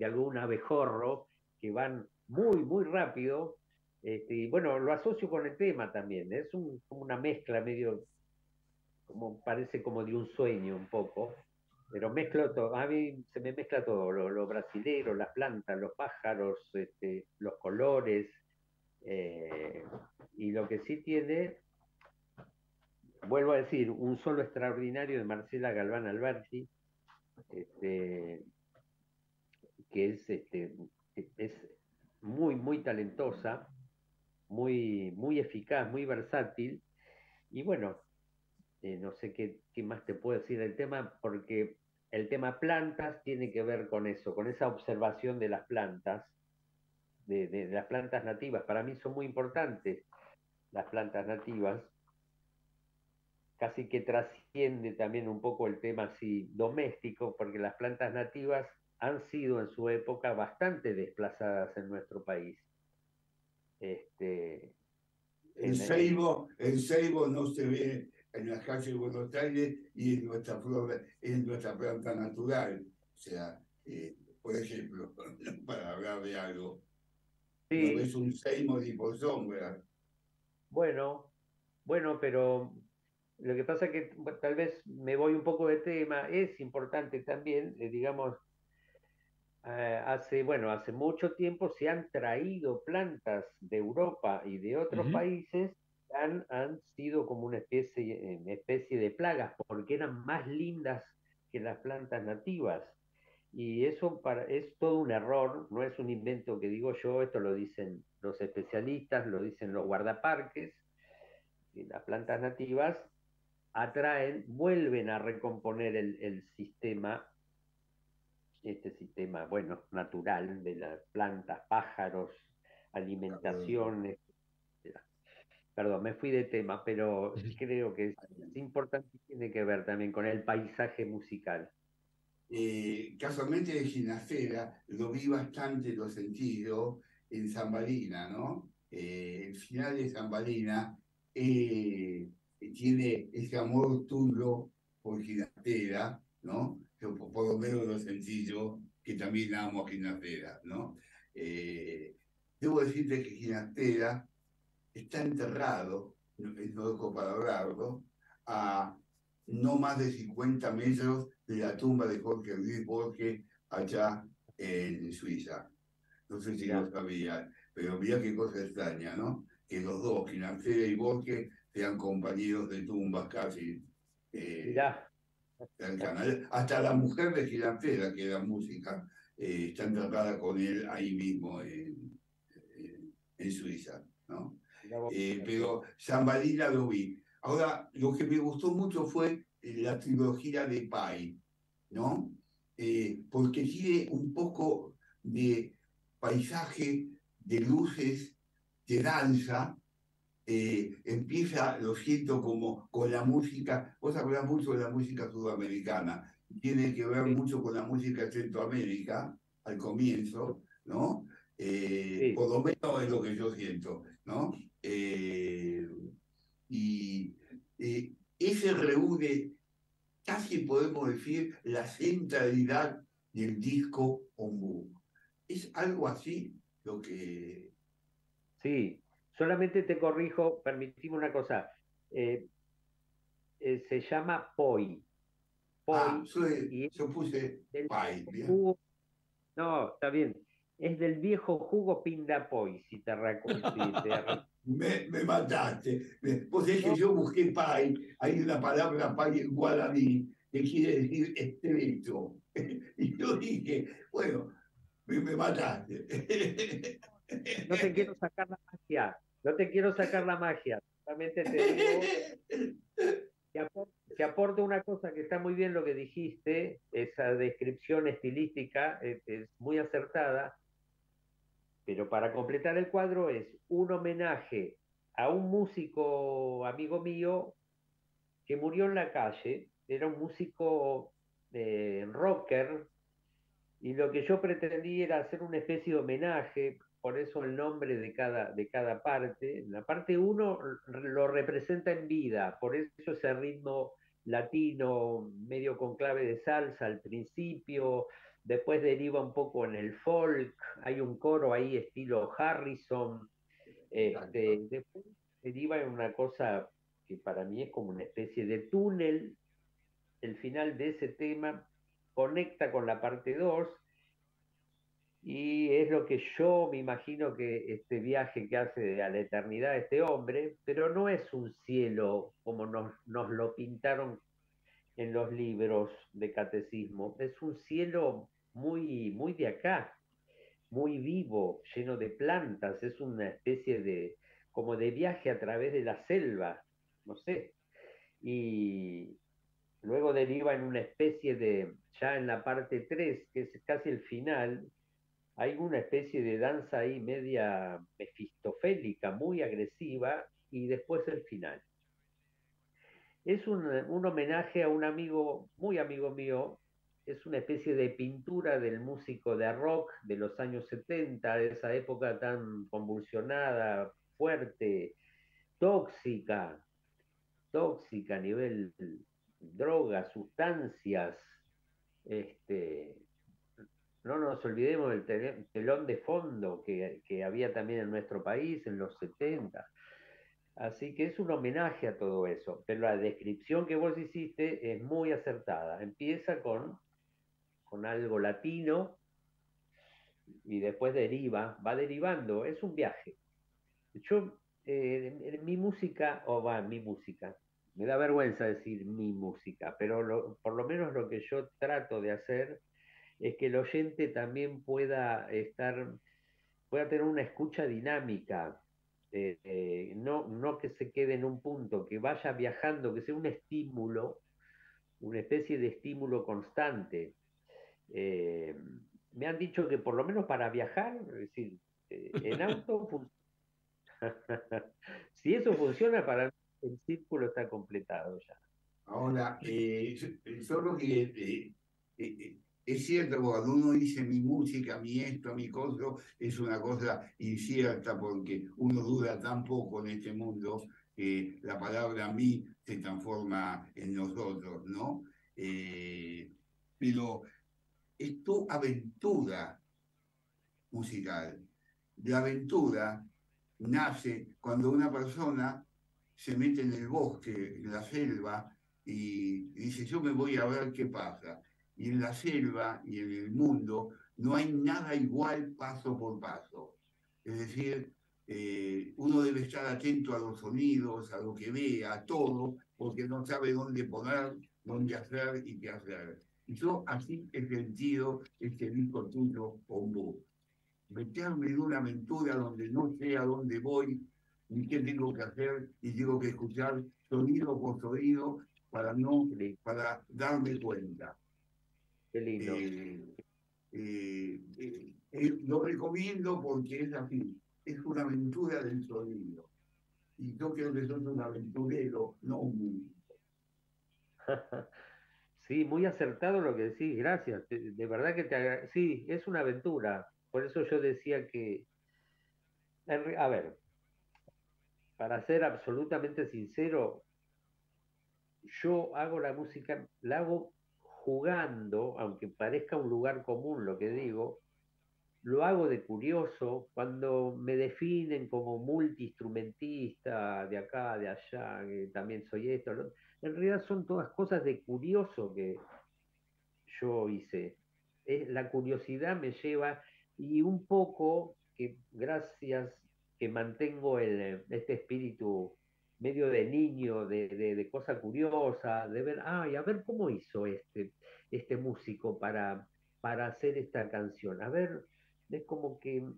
algún abejorro que van muy, muy rápido. Y bueno, lo asocio con el tema también. Es como una mezcla medio, como parece como de un sueño un poco, pero mezclo todo. A mí se me mezcla todo, lo brasilero, las plantas, los pájaros, los colores. eh, y lo que sí tiene, vuelvo a decir, un solo extraordinario de Marcela Galván Alberti, este, que es muy, muy talentosa, muy, muy eficaz, muy versátil. Y bueno, no sé qué más te puedo decir del tema, porque el tema plantas tiene que ver con eso, con esa observación de las plantas, de las plantas nativas. Para mí son muy importantes las plantas nativas, casi que trasciende también un poco el tema así doméstico, porque las plantas nativas han sido en su época bastante desplazadas en nuestro país. El ceibo no se ve en las calles de Buenos Aires y es nuestra flora, es nuestra planta natural. O sea, por ejemplo, para hablar de algo, Sí. no es un ceibo ni por sombra. Bueno, pero lo que pasa es que bueno, tal vez me voy un poco de tema, es importante también, digamos, hace mucho tiempo se han traído plantas de Europa y de otros países, han sido como una especie de plagas, porque eran más lindas que las plantas nativas. Y eso es todo un error, no es un invento que digo yo, esto lo dicen los especialistas, lo dicen los guardaparques, que las plantas nativas vuelven a recomponer el sistema, este sistema, bueno, natural de las plantas, pájaros, alimentación, etcétera. Perdón, me fui de tema, pero creo que es importante y tiene que ver también con el paisaje musical. Casualmente de Ginastera lo vi bastante, lo sentido en Zambalina, ¿no? El final de Zambalina tiene ese amor tuyo por Ginastera, ¿no? Yo por lo menos lo sentí yo, que también amo a Ginastera, ¿no? Debo decirte que Ginastera está enterrado, no dejo para hablarlo, a no más de 50 metros de la tumba de Jorge Luis Borges allá en Suiza. No sé si lo sabía, pero mira qué cosa extraña, ¿no? Que los dos, Ginastera y Borges, sean compañeros de tumbas casi. Hasta la mujer de Ginastera, que era música, está enterrada con él ahí mismo en Suiza, ¿no? Pero Zambalina lo vi. Ahora, lo que me gustó mucho fue la trilogía de Pai, ¿no? Porque tiene un poco de paisaje, de luces, de danza. Empieza, lo siento, como con la música. Vos hablas mucho de la música sudamericana. Tiene que ver mucho con la música de Centroamérica al comienzo, ¿no? Por lo menos es lo que yo siento, ¿no? Y ese reúne, casi podemos decir, la centralidad del disco Ombú. ¿Es algo así lo que...? Sí, solamente te corrijo, permitime una cosa. Se llama Poi. Yo puse Pai. No, está bien. Es del viejo jugo Pindapoi, si te recuerdas. Me mataste. Vos es que yo busqué Pai, hay una palabra Pai en guaraní que quiere decir estrecho. Y yo dije, bueno, me mataste. No te quiero sacar la magia, solamente te digo, te aporto una cosa que está muy bien lo que dijiste, esa descripción estilística es muy acertada, pero para completar el cuadro es un homenaje a un músico amigo mío que murió en la calle, era un músico rocker, Y lo que yo pretendí era hacer una especie de homenaje, por eso el nombre de cada parte. La parte uno lo representa en vida, por eso ese ritmo latino, medio con clave de salsa al principio, después deriva un poco en el folk, hay un coro ahí estilo Harrison, después deriva en una cosa que para mí es como una especie de túnel. El final de ese tema conecta con la parte 2 y es lo que yo me imagino que este viaje que hace a la eternidad este hombre, pero no es un cielo como nos lo pintaron en los libros de catecismo, es un cielo muy de acá, muy vivo, lleno de plantas, es una especie de, como de viaje a través de la selva, no sé, y luego deriva en una especie de, ya en la parte 3 que es casi el final, hay una especie de danza ahí media mefistofélica, muy agresiva, y después el final. Es un homenaje a un amigo, muy amigo mío, es una especie de pintura del músico de rock de los años 70, de esa época tan convulsionada, fuerte, tóxica, tóxica a nivel drogas, sustancias, este, no nos olvidemos del telón de fondo que había también en nuestro país en los 70. Así que es un homenaje a todo eso, pero la descripción que vos hiciste es muy acertada. Empieza con algo latino y después deriva, va derivando, es un viaje. Yo, en mi música, mi música, me da vergüenza decir mi música, pero por lo menos lo que yo trato de hacer es que el oyente también pueda tener una escucha dinámica, no que se quede en un punto, que vaya viajando, que sea un estímulo, una especie de estímulo constante. Eh, Me han dicho que por lo menos para viajar, es decir, en auto, si eso funciona, para mí el círculo está completado ya. Ahora, solo que es cierto, cuando uno dice mi música, mi esto, mi coso, es una cosa incierta porque uno dura tan poco en este mundo que la palabra mí se transforma en nosotros, ¿no? Pero es tu aventura musical. La aventura nace cuando una persona se mete en el bosque, en la selva, y dice, yo me voy a ver qué pasa. Y en la selva y en el mundo no hay nada igual paso por paso. Es decir, uno debe estar atento a los sonidos, a lo que ve, a todo, porque no sabe dónde poner, dónde hacer y qué hacer. Y yo así he sentido este disco tuyo con vos. Meterme en una aventura donde no sé a dónde voy, ni qué tengo que hacer, y tengo que escuchar sonido por sonido para darme cuenta. Qué lindo. Lo recomiendo porque es así, es una aventura del sonido. Y yo creo que sos un aventurero, no un músico. Sí, muy acertado lo que decís, gracias. De verdad que sí, es una aventura. Por eso yo decía que, a ver, para ser absolutamente sincero, yo hago la música, la hago jugando, aunque parezca un lugar común lo que digo, lo hago de curioso, cuando me definen como multiinstrumentista de acá, de allá, que también soy esto, en realidad son todas cosas de curioso que yo hice. La curiosidad me lleva y un poco que gracias que mantengo este espíritu medio de niño, de cosa curiosa, de ver, ay, a ver cómo hizo este músico para hacer esta canción. A ver, es como que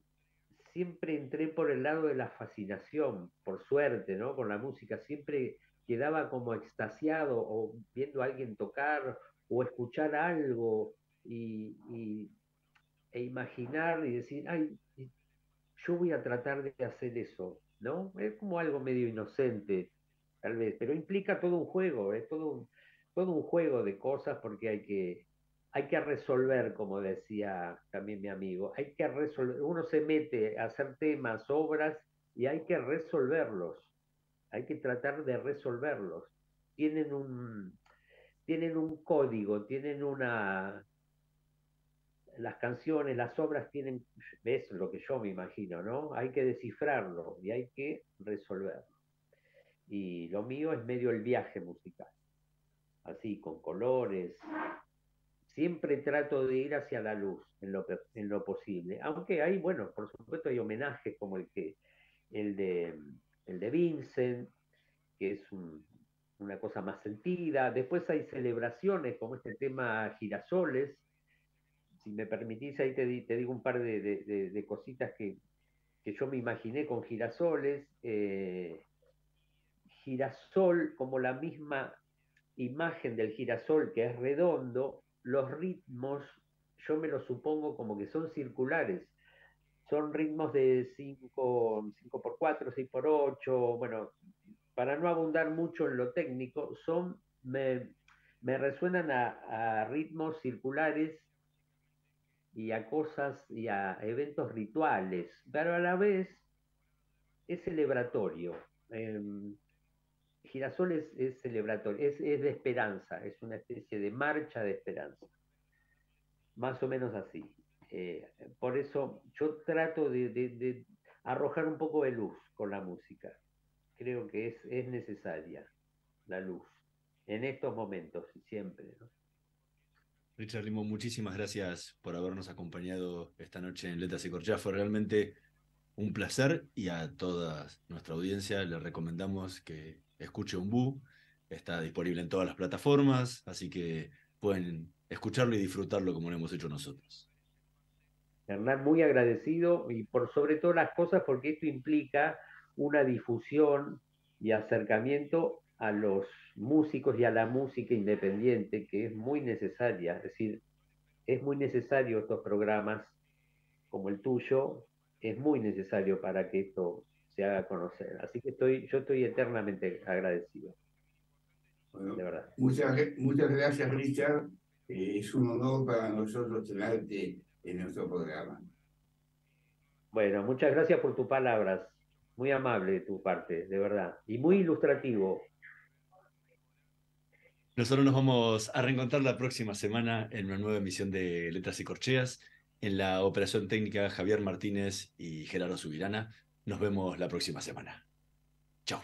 siempre entré por el lado de la fascinación, por suerte, ¿no? Con la música, siempre quedaba como extasiado o viendo a alguien tocar o escuchar algo e imaginar y decir, ay, yo voy a tratar de hacer eso, ¿no? Es como algo medio inocente, tal vez, pero implica todo un juego, todo un juego de cosas porque hay que resolver, como decía también mi amigo, hay que resolver, uno se mete a hacer temas, obras, y hay que resolverlos, hay que tratar de resolverlos. Tienen un código, tienen las canciones, las obras tienen, es lo que yo me imagino, ¿no? Hay que descifrarlo y hay que resolverlo. Y lo mío es medio el viaje musical, así, con colores. Siempre trato de ir hacia la luz en lo posible, aunque hay, bueno, por supuesto hay homenajes como el de Vincent, que es una cosa más sentida. Después hay celebraciones como este tema Girasoles. Si me permitís, ahí te digo un par de cositas que yo me imaginé con Girasoles. Girasol, como la misma imagen del girasol, que es redondo, los ritmos yo me los supongo como que son circulares. Son ritmos de 5x4, 6x8, bueno, para no abundar mucho en lo técnico, me resuenan a ritmos circulares y a cosas y a eventos rituales, pero a la vez es celebratorio. Girasol es celebratorio, es de esperanza, es una especie de marcha de esperanza, más o menos así. Por eso yo trato de arrojar un poco de luz con la música. Creo que es necesaria la luz en estos momentos y siempre, ¿no? Richard Rimón, muchísimas gracias por habernos acompañado esta noche en Letras y Corcheas. Fue realmente un placer, y a toda nuestra audiencia le recomendamos que escuche Umbú. Está disponible en todas las plataformas, así que pueden escucharlo y disfrutarlo como lo hemos hecho nosotros. Hernán, muy agradecido, y por sobre todas las cosas porque esto implica una difusión y acercamiento a los músicos y a la música independiente, que es muy necesaria. Es decir, es muy necesario estos programas como el tuyo, es muy necesario para que esto se haga conocer. Así que yo estoy eternamente agradecido. Bueno, de verdad. Muchas gracias, Richard. Es un honor para nosotros tenerte en nuestro programa. Bueno, muchas gracias por tus palabras. Muy amable de tu parte, de verdad. Y muy ilustrativo. Nosotros nos vamos a reencontrar la próxima semana en una nueva emisión de Letras y Corcheas. En la operación técnica, Javier Martínez y Gerardo Subirana. Nos vemos la próxima semana. Chao.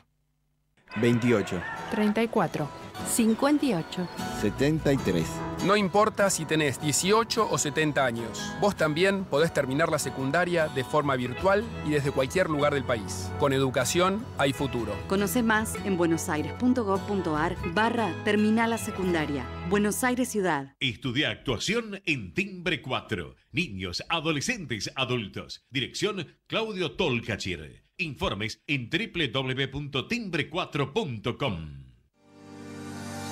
28, 34, 58, 73. No importa si tenés 18 o 70 años, vos también podés terminar la secundaria de forma virtual y desde cualquier lugar del país. Con educación hay futuro. Conoce más en buenosaires.gov.ar/terminal la secundaria. Buenos Aires Ciudad. Estudia actuación en Timbre 4. Niños, adolescentes, adultos. Dirección Claudio Tolcachir. Informes en www.timbre4.com.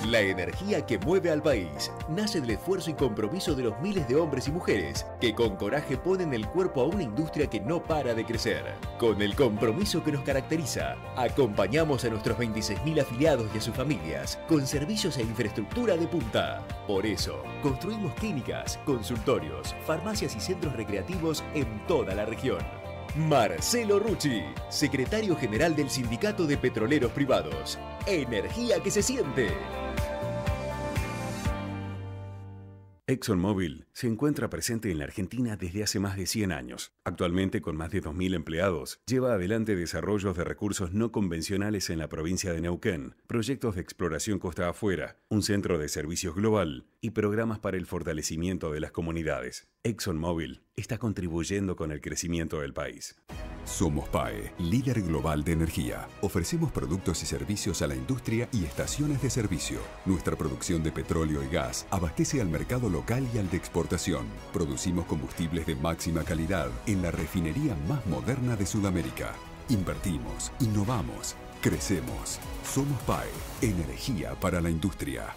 La energía que mueve al país nace del esfuerzo y compromiso de los miles de hombres y mujeres que con coraje ponen el cuerpo a una industria que no para de crecer. Con el compromiso que nos caracteriza, acompañamos a nuestros 26.000 afiliados y a sus familias con servicios e infraestructura de punta. Por eso, construimos clínicas, consultorios, farmacias y centros recreativos en toda la región. Marcelo Rucci, secretario general del Sindicato de Petroleros Privados. Energía que se siente. ExxonMobil se encuentra presente en la Argentina desde hace más de 100 años. Actualmente, con más de 2.000 empleados, lleva adelante desarrollos de recursos no convencionales en la provincia de Neuquén, proyectos de exploración costa afuera, un centro de servicios global y programas para el fortalecimiento de las comunidades. ExxonMobil está contribuyendo con el crecimiento del país. Somos PAE, líder global de energía. Ofrecemos productos y servicios a la industria y estaciones de servicio. Nuestra producción de petróleo y gas abastece al mercado local y al de exportación. Producimos combustibles de máxima calidad en la refinería más moderna de Sudamérica. Invertimos, innovamos, crecemos. Somos PAE, energía para la industria.